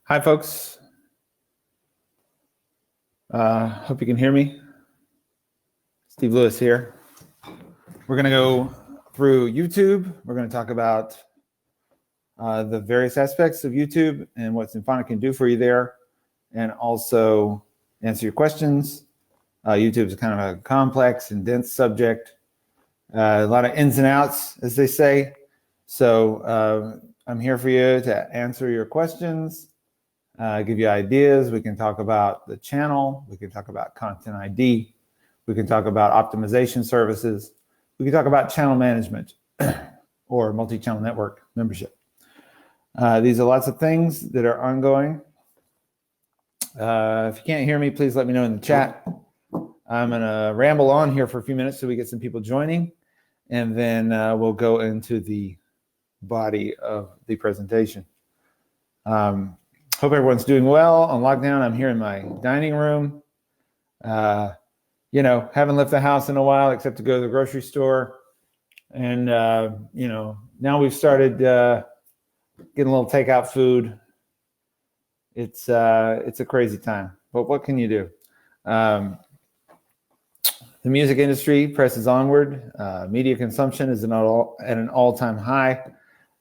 Hi, folks. Hope you can hear me. Steve Lewis here. We're going to go through YouTube. We're going to talk about the various aspects of YouTube and what Symphonic can do for you there, and also answer your questions. YouTube is kind of a complex and dense subject, a lot of ins and outs, as they say. So I'm here for you to answer your questions. Give you ideas. We can talk about the channel. We can talk about content ID. We can talk about optimization services. We can talk about channel management or multi-channel network membership. These are lots of things that are ongoing. If you can't hear me, please let me know in the chat. I'm going to ramble on here for a few minutes so we get some people joining, and then we'll go into the body of the presentation. Hope everyone's doing well on lockdown. I'm here in my dining room. Haven't left the house in a while except to go to the grocery store. And, now we've started getting a little takeout food. It's a crazy time, but what can you do? The music industry presses onward. Media consumption is at an all-time high.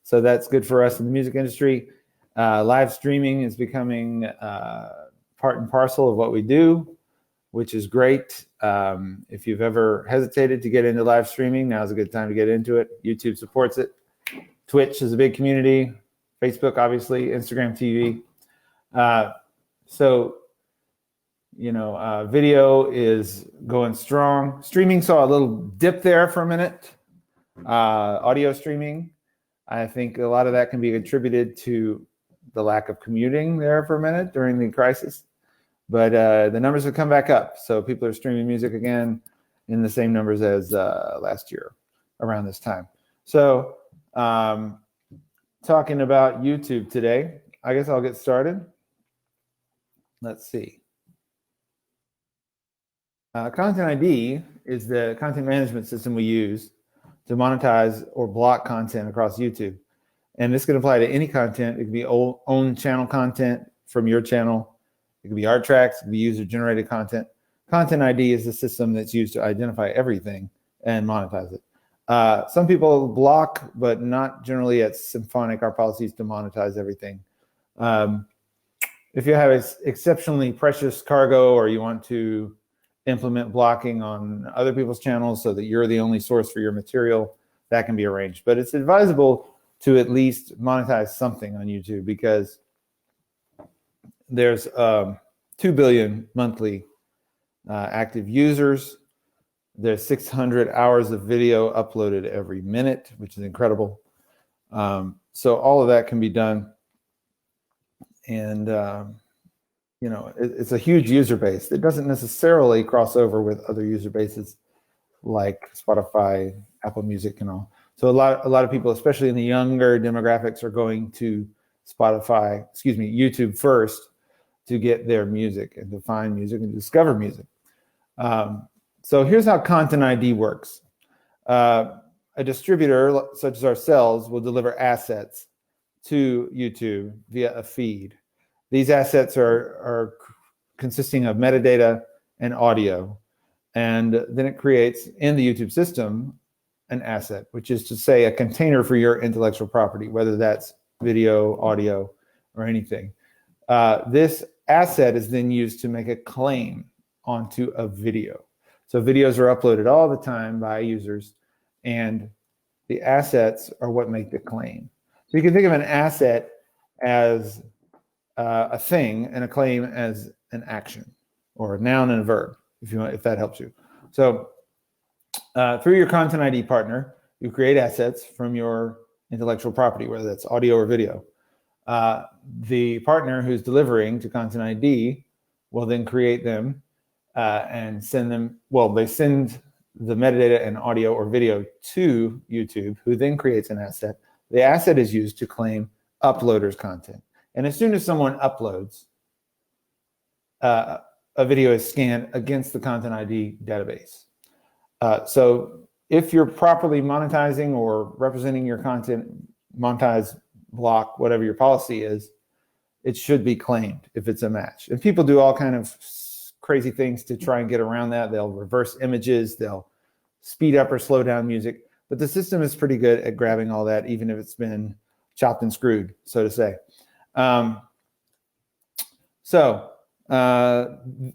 So that's good for us in the music industry. Live streaming is becoming part and parcel of what we do, which is great. If you've ever hesitated to get into live streaming, now's a good time to get into it. YouTube supports it. Twitch is a big community. Facebook, obviously. Instagram TV. Video is going strong. Streaming saw a little dip there for a minute. Audio streaming, I think a lot of that can be attributed to the lack of commuting there for a minute during the crisis. But the numbers have come back up. So people are streaming music again in the same numbers as last year around this time. So talking about YouTube today, I guess I'll get started. Let's see. Content ID is the content management system we use to monetize or block content across YouTube. And this can apply to any content. It can be own channel content from your channel. It can be art tracks, it can be user-generated content. Content ID is the system that's used to identify everything and monetize it. Some people block, but not generally at Symphonic. Our policy is to monetize everything. If you have exceptionally precious cargo or you want to implement blocking on other people's channels so that you're the only source for your material, that can be arranged. But it's advisable to at least monetize something on YouTube because there's 2 billion monthly active users. There's 600 hours of video uploaded every minute, which is incredible. So all of that can be done. And, it's a huge user base. It doesn't necessarily cross over with other user bases like Spotify, Apple Music, and all. So a lot of people, especially in the younger demographics, are going to YouTube first to get their music and to find music and discover music. So here's how Content ID works. A distributor such as ourselves will deliver assets to YouTube via a feed. These assets are consisting of metadata and audio. And then it creates in the YouTube system an asset, which is to say a container for your intellectual property, whether that's video, audio, or anything. This asset is then used to make a claim onto a video. So videos are uploaded all the time by users, and the assets are what make the claim. So you can think of an asset as a thing and a claim as an action, or a noun and a verb, if that helps you. So through your Content ID partner, you create assets from your intellectual property, whether that's audio or video. The partner who's delivering to Content ID will then create them and send them. Well, they send the metadata and audio or video to YouTube, who then creates an asset. The asset is used to claim uploaders' content. And as soon as someone uploads, a video is scanned against the Content ID database. So if you're properly monetizing or representing your content, monetize, block, whatever your policy is, it should be claimed if it's a match. And people do all kind of crazy things to try and get around that. They'll reverse images, they'll speed up or slow down music, but the system is pretty good at grabbing all that, even if it's been chopped and screwed, so to say.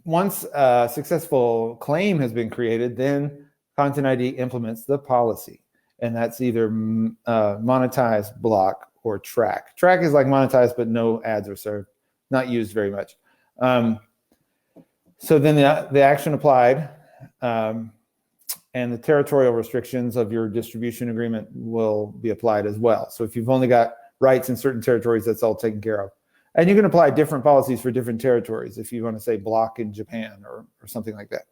Once a successful claim has been created, then Content ID implements the policy, and that's either monetize, block, or track. Track is like monetize, but no ads are served, not used very much. So then the action applied, and the territorial restrictions of your distribution agreement will be applied as well. So if you've only got rights in certain territories, that's all taken care of. And you can apply different policies for different territories if you want to say block in Japan or something like that.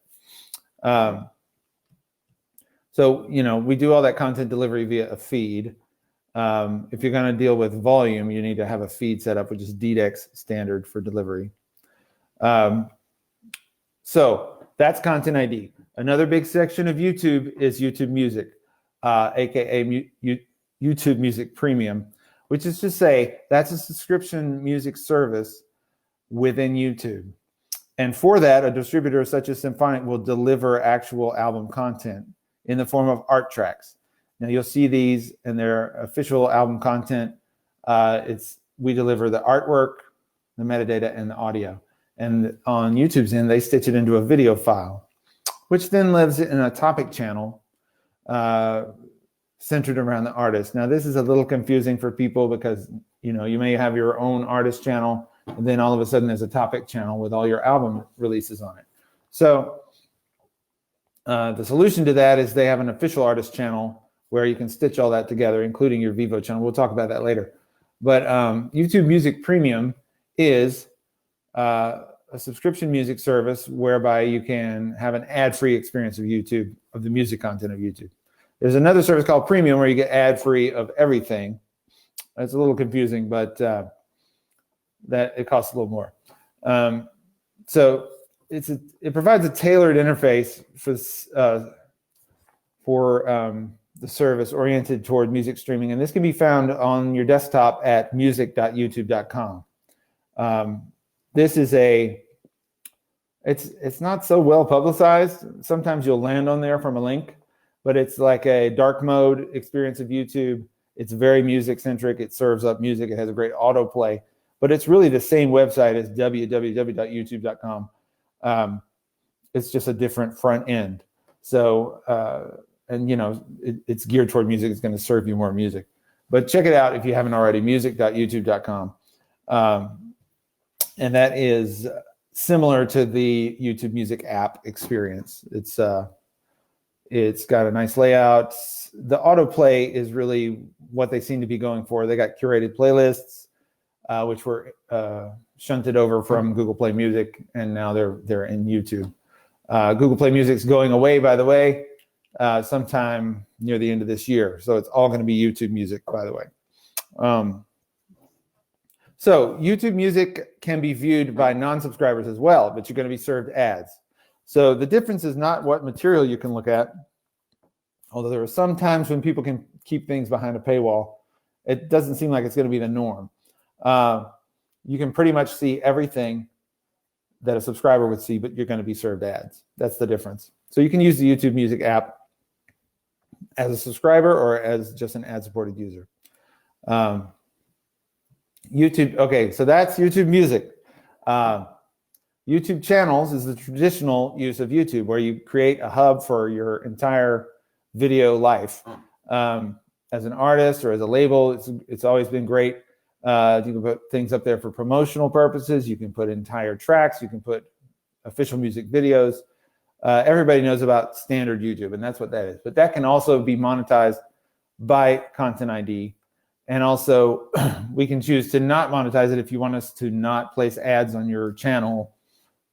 So, we do all that content delivery via a feed. If you're going to deal with volume, you need to have a feed set up, which is DDEX standard for delivery. So that's Content ID. Another big section of YouTube is YouTube Music, aka YouTube Music Premium, which is to say that's a subscription music service within YouTube. And for that, a distributor such as Symphonic will deliver actual album content in the form of art tracks. Now you'll see these in their official album content. We deliver the artwork, the metadata, and the audio. And on YouTube's end, they stitch it into a video file, which then lives in a topic channel centered around the artist. Now, this is a little confusing for people because, you may have your own artist channel, and then all of a sudden there's a topic channel with all your album releases on it. So the solution to that is they have an official artist channel where you can stitch all that together, including your Vivo channel. We'll talk about that later. But YouTube Music Premium is a subscription music service whereby you can have an ad-free experience of YouTube, of the music content of YouTube. There's another service called Premium where you get ad-free of everything. It's a little confusing, but that it costs a little more. So it provides a tailored interface for the service oriented toward music streaming, and this can be found on your desktop at music.youtube.com. This is it's not so well publicized. Sometimes you'll land on there from a link, but it's like a dark mode experience of YouTube. It's very music centric. It serves up music. It has a great autoplay, but it's really the same website as www.youtube.com. It's just a different front end. So, it's geared toward music. It's going to serve you more music, but check it out if you haven't already, music.youtube.com. And that is similar to the YouTube Music app experience. It's got a nice layout. The autoplay is really what they seem to be going for. They got curated playlists, which were shunted over from Google Play Music, and now they're in YouTube. Google Play Music's going away, by the way, sometime near the end of this year. So it's all going to be YouTube Music, by the way. So YouTube Music can be viewed by non-subscribers as well, but you're going to be served ads. So the difference is not what material you can look at, although there are some times when people can keep things behind a paywall. It doesn't seem like it's going to be the norm. You can pretty much see everything that a subscriber would see, but you're going to be served ads. That's the difference. So you can use the YouTube Music app as a subscriber or as just an ad-supported user. YouTube, okay, so that's YouTube Music. YouTube Channels is the traditional use of YouTube, where you create a hub for your entire video life. As an artist or as a label, it's always been great. You can put things up there for promotional purposes. You can put entire tracks. You can put official music videos. Everybody knows about standard YouTube, and that's what that is. But that can also be monetized by Content ID. And also, we can choose to not monetize it if you want us to not place ads on your channel.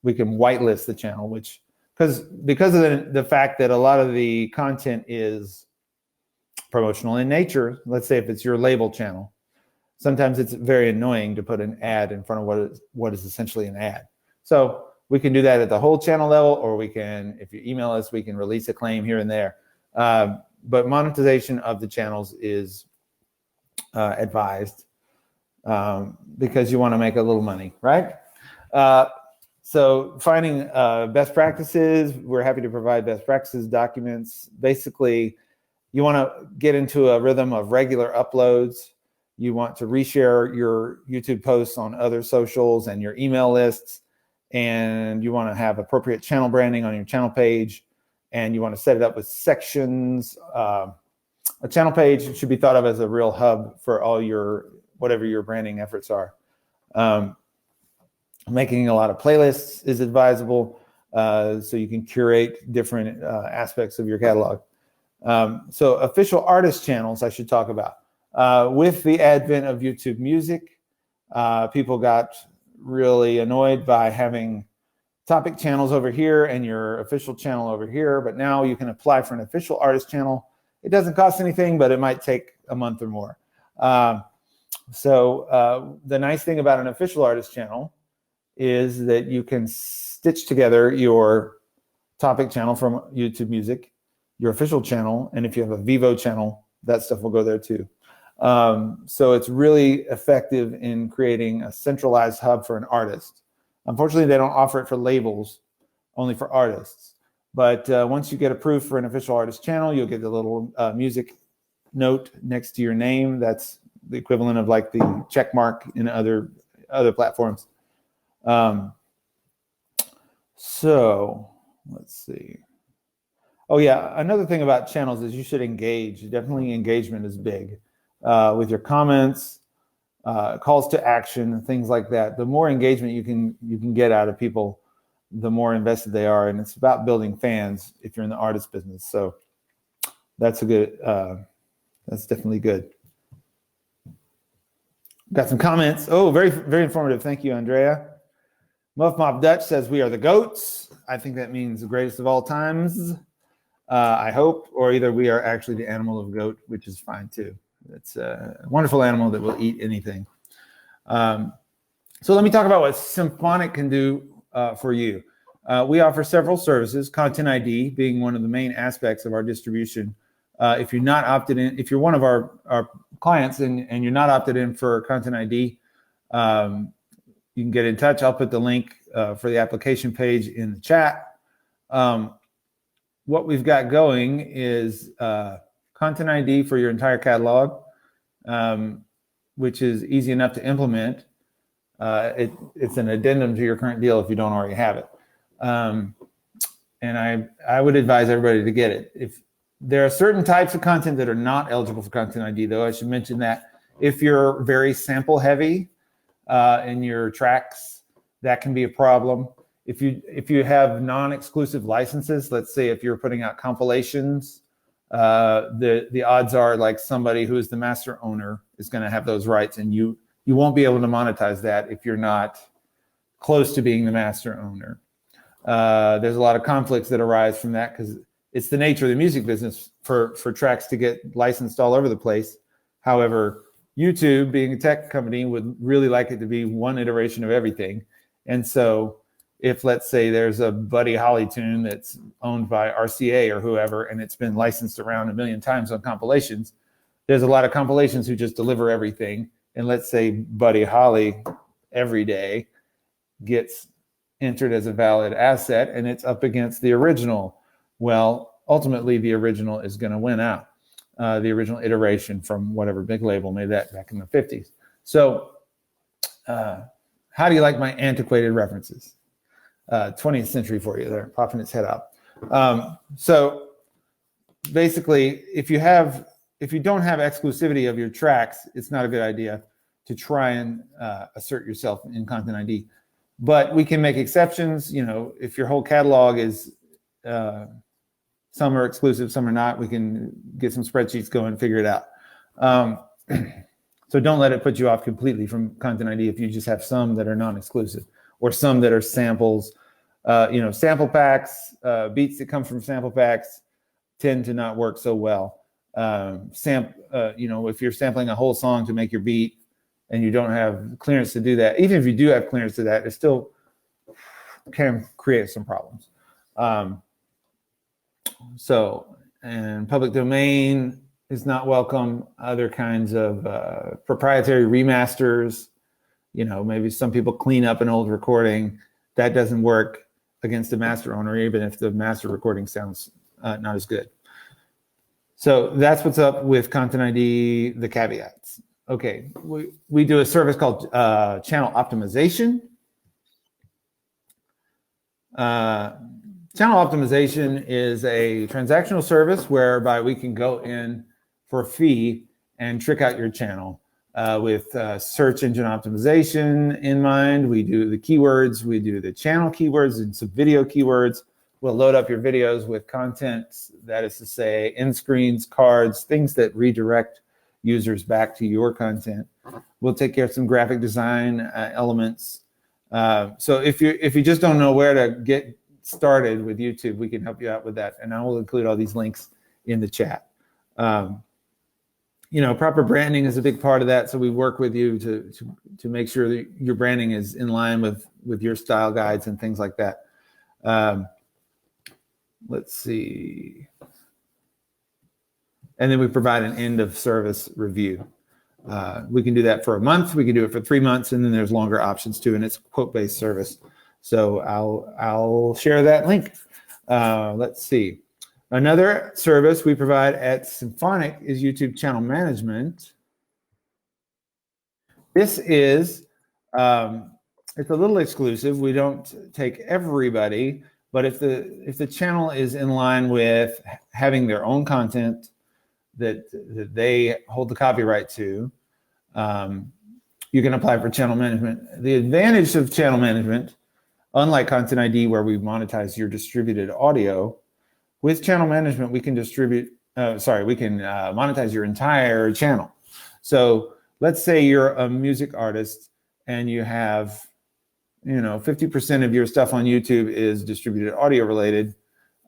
We can whitelist the channel, which because of the fact that a lot of the content is promotional in nature. Let's say if it's your label channel, sometimes it's very annoying to put an ad in front of what is essentially an ad. So we can do that at the whole channel level, or we can, if you email us, we can release a claim here and there. But monetization of the channels is advised. because you want to make a little money, right? So finding best practices, we're happy to provide best practices documents. Basically, you want to get into a rhythm of regular uploads. You want to reshare your YouTube posts on other socials and your email lists. And you want to have appropriate channel branding on your channel page. And you want to set it up with sections. A channel page should be thought of as a real hub for all your, whatever your branding efforts are. Making a lot of playlists is advisable, so you can curate different aspects of your catalog. So official artist channels I should talk about. With the advent of YouTube Music, people got really annoyed by having topic channels over here and your official channel over here, but now you can apply for an official artist channel. It doesn't cost anything, but it might take a month or more. So the nice thing about an official artist channel is that you can stitch together your topic channel from YouTube Music, your official channel, and if you have a Vivo channel, that stuff will go there too. So it's really effective in creating a centralized hub for an artist. Unfortunately, they don't offer it for labels, only for artists. But once you get approved for an official artist channel, you'll get the little music note next to your name. That's the equivalent of like the check mark in other platforms. So let's see. Oh yeah, another thing about channels is you should engage. Definitely engagement is big with your comments, calls to action, things like that. The more engagement you can get out of people, the more invested they are, and it's about building fans if you're in the artist business. So that's a good. That's definitely good. Got some comments. Oh, very, very informative. Thank you, Andrea. Muff Mop Dutch says we are the goats. I think that means the greatest of all times. I hope, or either we are actually the animal of goat, which is fine too. It's a wonderful animal that will eat anything. So let me talk about what Symphonic can do for you. We offer several services, Content ID being one of the main aspects of our distribution. If you're not opted in, if you're one of our clients and you're not opted in for Content ID, you can get in touch. I'll put the link for the application page in the chat. What we've got going is Content ID for your entire catalog, which is easy enough to implement. It's an addendum to your current deal if you don't already have it. And I would advise everybody to get it. If there are certain types of content that are not eligible for Content ID, though, I should mention that if you're very sample heavy in your tracks, that can be a problem. If you have non-exclusive licenses, let's say if you're putting out compilations, the odds are like somebody who is the master owner is going to have those rights, and you won't be able to monetize that if you're not close to being the master owner. There's a lot of conflicts that arise from that because it's the nature of the music business for tracks to get licensed all over the place. However, YouTube, being a tech company, would really like it to be one iteration of everything. And so if, let's say, there's a Buddy Holly tune that's owned by RCA or whoever, and it's been licensed around a million times on compilations, there's a lot of compilations who just deliver everything. And let's say Buddy Holly every day gets entered as a valid asset and it's up against the original. Well, ultimately, the original is going to win out. The original iteration from whatever big label made that back in the 50s. So how do you like my antiquated references? 20th century for you there, popping its head up. So basically, if you don't have exclusivity of your tracks, it's not a good idea to try and assert yourself in Content ID. But we can make exceptions. You know, if your whole catalog is some are exclusive, some are not, we can get some spreadsheets going and figure it out. So don't let it put you off completely from Content ID if you just have some that are non-exclusive or some that are samples. Sample packs, beats that come from sample packs tend to not work so well. If you're sampling a whole song to make your beat and you don't have clearance to do that, even if you do have clearance to that, it still can create some problems. So, and public domain, is not welcome. Other kinds of proprietary remasters, you know, maybe some people clean up an old recording. That doesn't work against the master owner, even if the master recording sounds not as good. So that's what's up with Content ID, the caveats. Okay, we do a service called channel optimization. Channel optimization is a transactional service whereby we can go in for a fee and trick out your channel with search engine optimization in mind. We do the keywords, we do the channel keywords and some video keywords. We'll load up your videos with content, that is to say, end screens, cards, things that redirect users back to your content. We'll take care of some graphic design elements. So if you just don't know where to get started with YouTube, we can help you out with that. And I will include all these links in the chat. You know, proper branding is a big part of that. So we work with you to make sure that your branding is in line with your style guides and things like that. Let's see. And then we provide an end of service review. We can do that for a month. We can do it for 3 months, and then there's longer options too. And it's a quote-based service. So I'll share that link. Let's see. Another service we provide at Symphonic is YouTube channel management. This is it's a little exclusive. We don't take everybody, but if the channel is in line with having their own content that they hold the copyright to, you can apply for channel management. The advantage of channel management, unlike Content ID where we monetize your distributed audio, with channel management we can monetize your entire channel. So let's say you're a music artist and you have, you know, 50% of your stuff on YouTube is distributed audio related.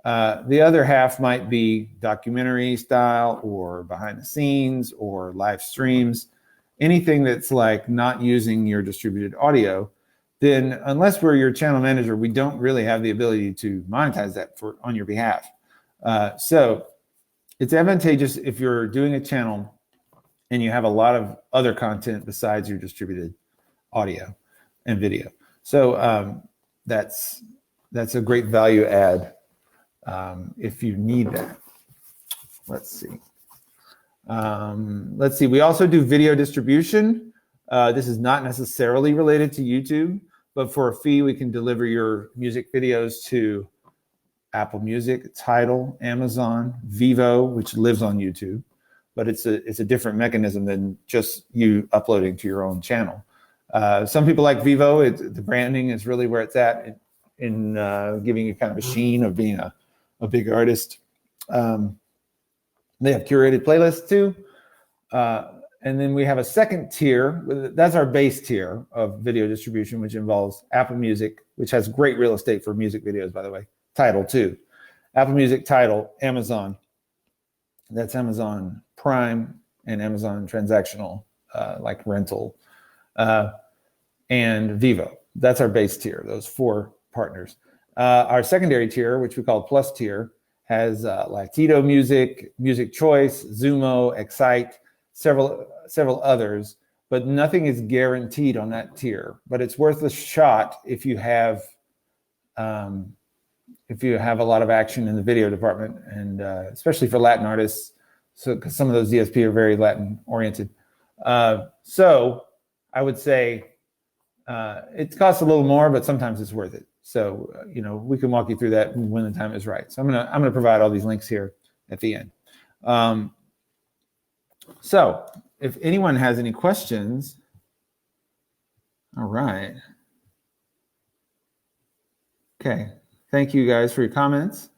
The other half might be documentary style or behind the scenes or live streams, anything that's like not using your distributed audio. Then unless we're your channel manager, we don't really have the ability to monetize that on your behalf. So it's advantageous if you're doing a channel and you have a lot of other content besides your distributed audio and video. So that's a great value add if you need that. Let's see. We also do video distribution. This is not necessarily related to YouTube, but for a fee, we can deliver your music videos to Apple Music, Tidal, Amazon, Vivo, which lives on YouTube, but it's a different mechanism than just you uploading to your own channel. Some people like Vivo. The branding is really where it's at in giving you kind of a sheen of being a big artist. They have curated playlists too. And then we have a second tier. That's our base tier of video distribution, which involves Apple Music, which has great real estate for music videos, by the way. Tidal too. Apple Music, Tidal, Amazon. That's Amazon Prime and Amazon Transactional, like rental. And Vivo. That's our base tier, those 4 partners. Our secondary tier, which we call Plus tier, has Latito Music, Music Choice, Zumo, Excite, several others, but nothing is guaranteed on that tier. But it's worth a shot if you have a lot of action in the video department, and especially for Latin artists, so because some of those DSP are very Latin oriented. So I would say it costs a little more, but sometimes it's worth it. So you know, we can walk you through that when the time is right. So I'm gonna provide all these links here at the end. So if anyone has any questions, all right. Okay, thank you guys for your comments.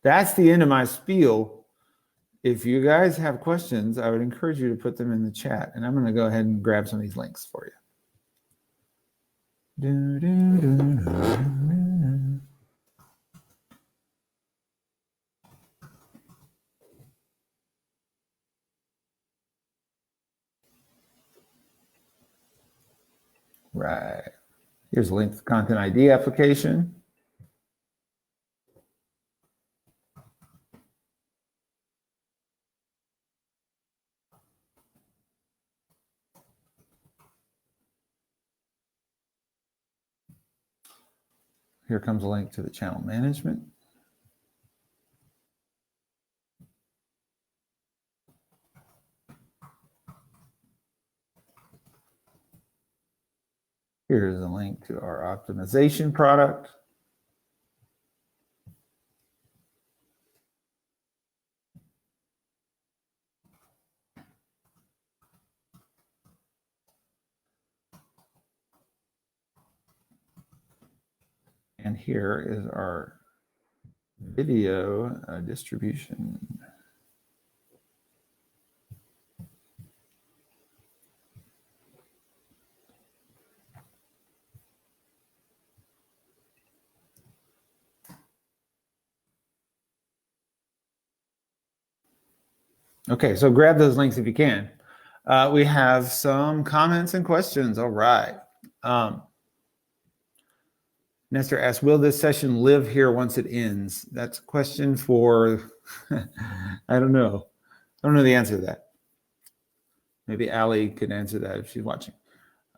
That's the end of my spiel. If you guys have questions, I would encourage you to put them in the chat, and I'm going to go ahead and grab some of these links for you. Right. Here's a link to the Content ID application. here comes a link to the channel management. Here's a link to our optimization product. And here is our video distribution. Okay, so grab those links if you can. We have some comments and questions. All right. Nestor asks, will this session live here once it ends? That's a question for, I don't know. I don't know the answer to that. Maybe Allie could answer that if she's watching.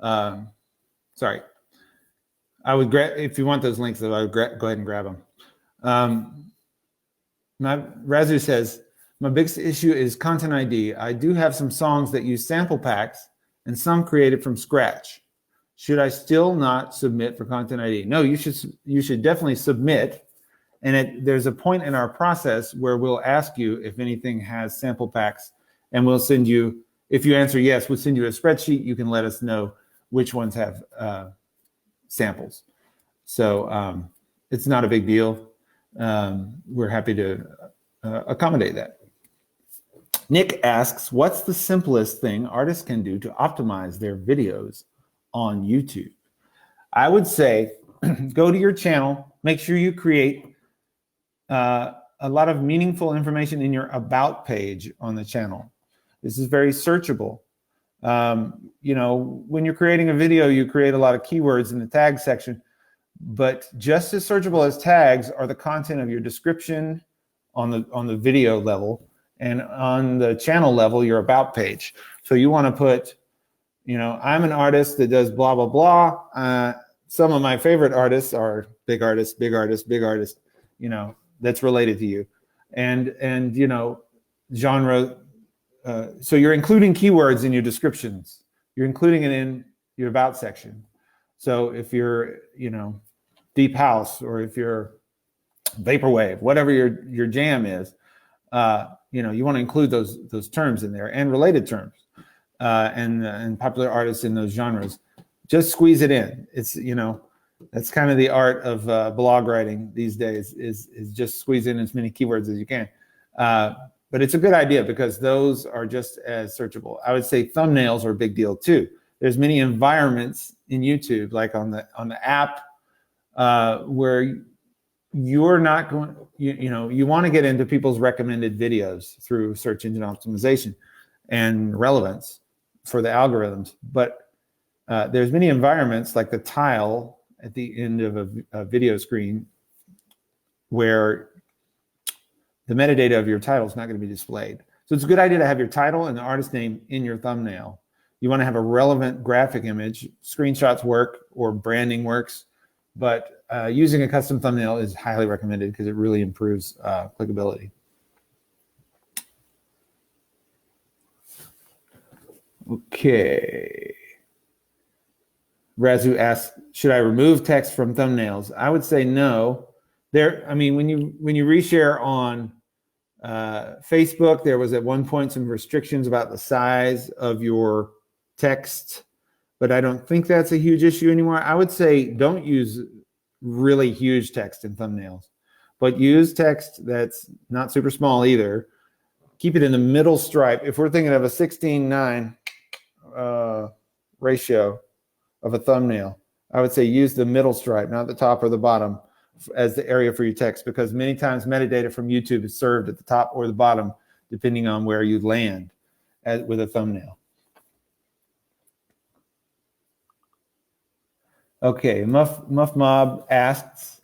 Sorry. I would grab, if you want those links, I would go ahead and grab them. Razu says, my biggest issue is content ID. I do have some songs that use sample packs and some created from scratch. Should I still not submit for content ID? No, you should definitely submit. And there's a point in our process where we'll ask you if anything has sample packs, and we'll send you, if you answer yes, we'll send you a spreadsheet. You can let us know which ones have samples. So it's not a big deal. We're happy to accommodate that. Nick asks, what's the simplest thing artists can do to optimize their videos on YouTube? I would say go to your channel, make sure you create a lot of meaningful information in your about page on the channel. This is very searchable. You know, when you're creating a video, you create a lot of keywords in the tag section, but just as searchable as tags are the content of your description on the video level, and on the channel level, your about page. So you want to put, you know, I'm an artist that does blah, blah, blah. Some of my favorite artists are big artists, big artists, big artists, you know, that's related to you. And you know, genre. So you're including keywords in your descriptions. You're including it in your about section. So if you're, you know, deep house, or if you're vaporwave, whatever your jam is, you know, you want to include those terms in there and related terms, and popular artists in those genres. Just squeeze it in. It's, you know, that's kind of the art of blog writing these days, is just squeeze in as many keywords as you can. But it's a good idea because those are just as searchable. I would say thumbnails are a big deal too. There's many environments in YouTube, like on the app, where you're not going, you know, you want to get into people's recommended videos through search engine optimization and relevance for the algorithms. But there's many environments like the tile at the end of a video screen where the metadata of your title is not going to be displayed. So it's a good idea to have your title and the artist name in your thumbnail. You want to have a relevant graphic image. Screenshots work, or branding works, but using a custom thumbnail is highly recommended because it really improves clickability. Okay. Razu asks, should I remove text from thumbnails? I would say no. I mean, when you reshare on Facebook, there was at one point some restrictions about the size of your text, but I don't think that's a huge issue anymore. I would say don't use really huge text in thumbnails, but use text that's not super small either. Keep it in the middle stripe. If we're thinking of a 16:9 ratio of a thumbnail, I would say use the middle stripe, not the top or the bottom, as the area for your text, because many times metadata from YouTube is served at the top or the bottom, depending on where you land with a thumbnail. Okay, Muff Mob asks,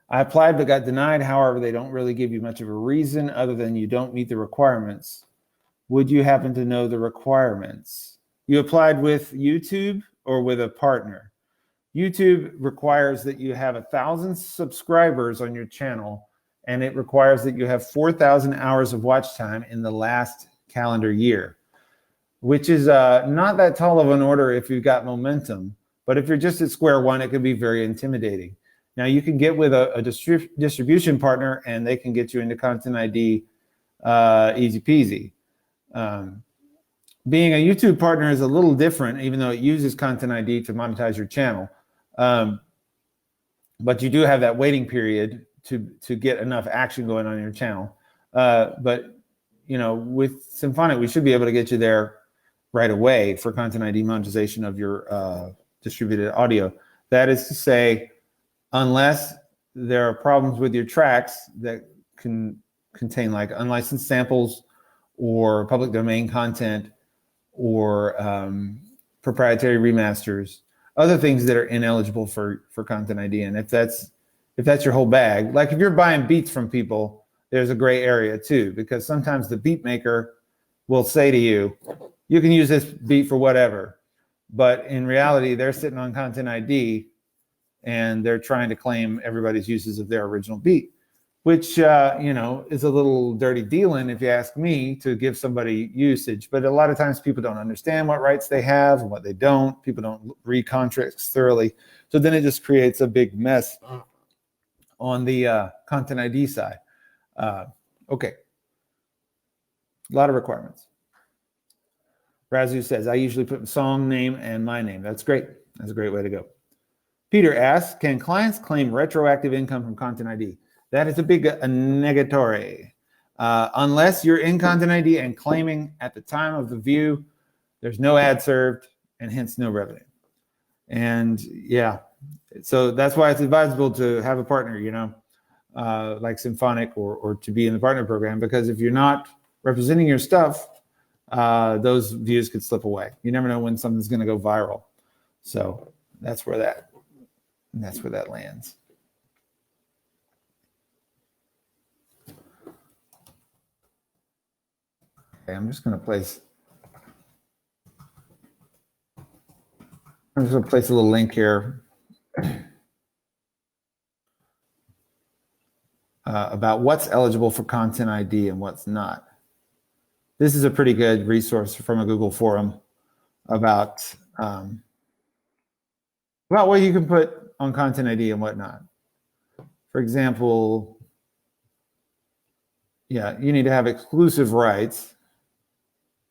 I applied but got denied. However, they don't really give you much of a reason other than you don't meet the requirements. Would you happen to know the requirements? You applied with YouTube or with a partner? YouTube requires that you have 1,000 subscribers on your channel, and it requires that you have 4,000 hours of watch time in the last calendar year, which is not that tall of an order if you've got momentum. But if you're just at square one, it can be very intimidating. Now, you can get with a distribution partner, and they can get you into Content ID easy peasy. Being a YouTube partner is a little different, even though it uses Content ID to monetize your channel. But you do have that waiting period to get enough action going on your channel. But with Symphonic, we should be able to get you there right away for Content ID monetization of your distributed audio. That is to say, unless there are problems with your tracks that can contain like unlicensed samples or public domain content or proprietary remasters, other things that are ineligible for Content ID. And if that's your whole bag, like if you're buying beats from people, there's a gray area too, because sometimes the beat maker will say to you, you can use this beat for whatever. But in reality, they're sitting on Content ID and they're trying to claim everybody's uses of their original beat, which, is a little dirty dealing, if you ask me, to give somebody usage. But a lot of times people don't understand what rights they have and what they don't. People don't read contracts thoroughly. So then it just creates a big mess on the Content ID side. Okay. A lot of requirements. Razu says, I usually put song name and my name. That's great. That's a great way to go. Peter asks, can clients claim retroactive income from Content ID? That is a big negatory. Unless you're in Content ID and claiming at the time of the view, there's no ad served and hence no revenue. And yeah, so that's why it's advisable to have a partner, like Symphonic or to be in the partner program, because if you're not representing your stuff, those views could slip away. You never know when something's going to go viral. So that's where that lands. Okay, I'm just going to place a little link here about what's eligible for Content ID and what's not. This is a pretty good resource from a Google forum about what you can put on Content ID and whatnot. For example, you need to have exclusive rights,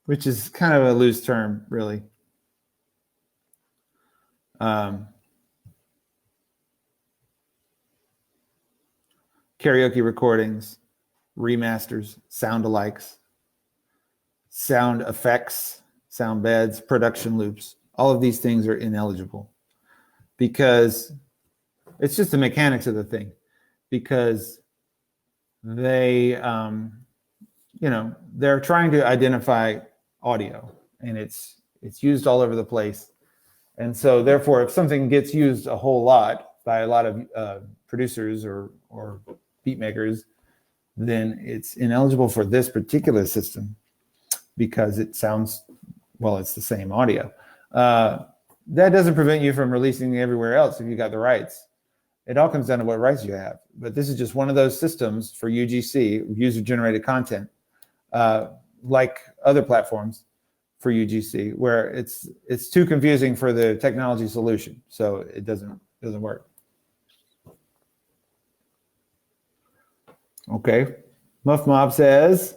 which is kind of a loose term, really. Karaoke recordings, remasters, sound alikes, sound effects, sound beds, production loops. All of these things are ineligible because it's just the mechanics of the thing. Because they're trying to identify audio, and it's used all over the place. And so therefore, if something gets used a whole lot by a lot of producers or beat makers, then it's ineligible for this particular system because it sounds, it's the same audio. That doesn't prevent you from releasing everywhere else if you got the rights. It all comes down to what rights you have. But this is just one of those systems for UGC, user-generated content, like other platforms for UGC, where it's too confusing for the technology solution, so it doesn't work. Okay, Muff Mob says,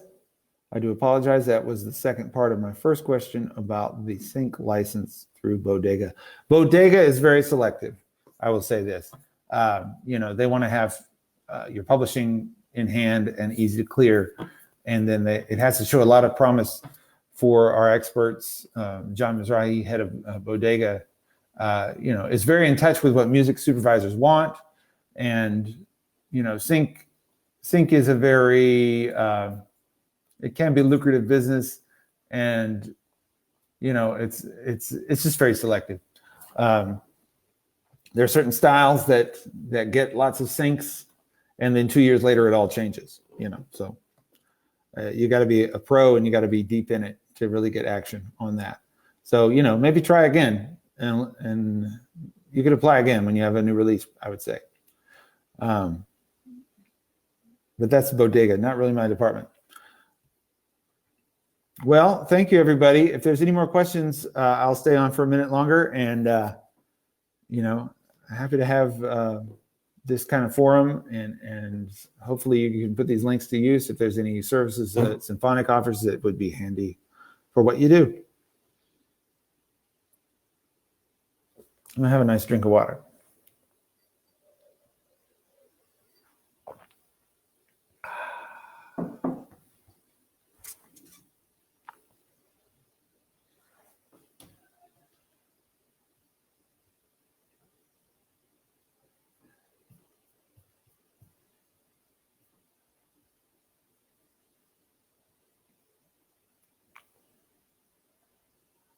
I do apologize. That was the second part of my first question about the sync license through Bodega. Bodega is very selective. I will say this. They want to have your publishing in hand and easy to clear. And then it has to show a lot of promise for our experts. John Mizrahi, head of Bodega, is very in touch with what music supervisors want. And, sync is a very, it can be lucrative business. And, it's just very selective. There are certain styles that get lots of syncs, and then 2 years later it all changes. So you got to be a pro and you got to be deep in it to really get action on that. So maybe try again and you could apply again when you have a new release, I would say. But that's bodega, not really my department. Well, thank you, everybody. If there's any more questions, I'll stay on for a minute longer. And, happy to have this kind of forum. And hopefully you can put these links to use. If there's any services that Symphonic offers, it would be handy for what you do. I'm going to have a nice drink of water.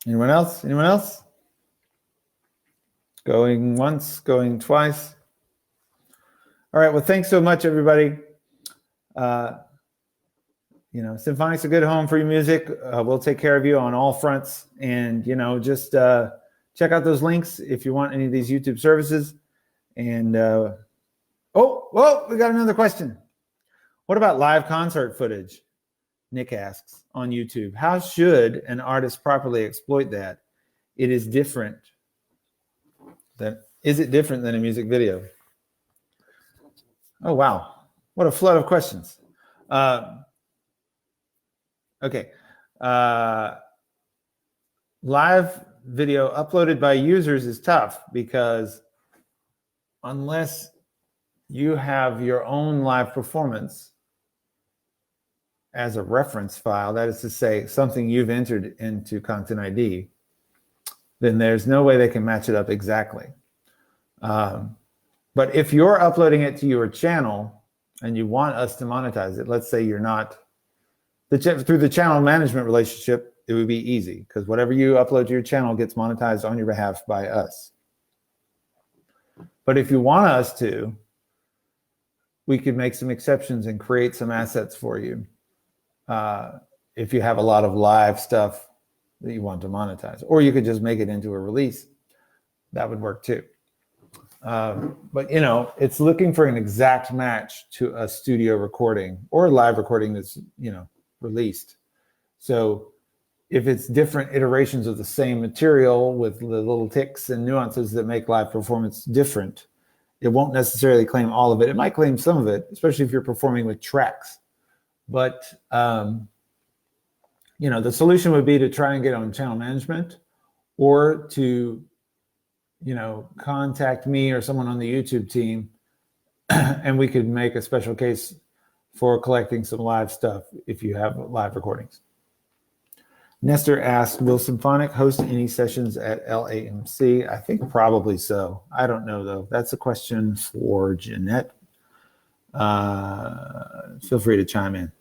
Anyone else? Anyone else? Going once, going twice. All right, well, thanks so much, everybody. Symphonic's a good home for your music. We'll take care of you on all fronts. And, just check out those links if you want any of these YouTube services. And, we got another question. What about live concert footage? Nick asks on YouTube. How should an artist properly exploit that? Is it different than a music video? Oh, wow. What a flood of questions. Okay. Live video uploaded by users is tough because unless you have your own live performance as a reference file, that is to say, something you've entered into Content ID, then there's no way they can match it up exactly. But if you're uploading it to your channel and you want us to monetize it, let's say you're not, through the channel management relationship, it would be easy because whatever you upload to your channel gets monetized on your behalf by us. But if you want us to, we could make some exceptions and create some assets for you. If you have a lot of live stuff that you want to monetize, or you could just make it into a release, that would work too. But it's looking for an exact match to a studio recording or a live recording that's, released. So if it's different iterations of the same material with the little ticks and nuances that make live performance different, it won't necessarily claim all of it. It might claim some of it, especially if you're performing with tracks. But, the solution would be to try and get on channel management or to, contact me or someone on the YouTube team and we could make a special case for collecting some live stuff if you have live recordings. Nestor asked, will Symphonic host any sessions at LAMC? I think probably so. I don't know, though. That's a question for Jeanette. Feel free to chime in.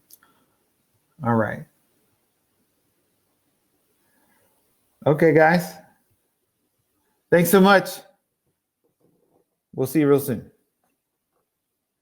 All right. Okay, guys. Thanks so much. We'll see you real soon.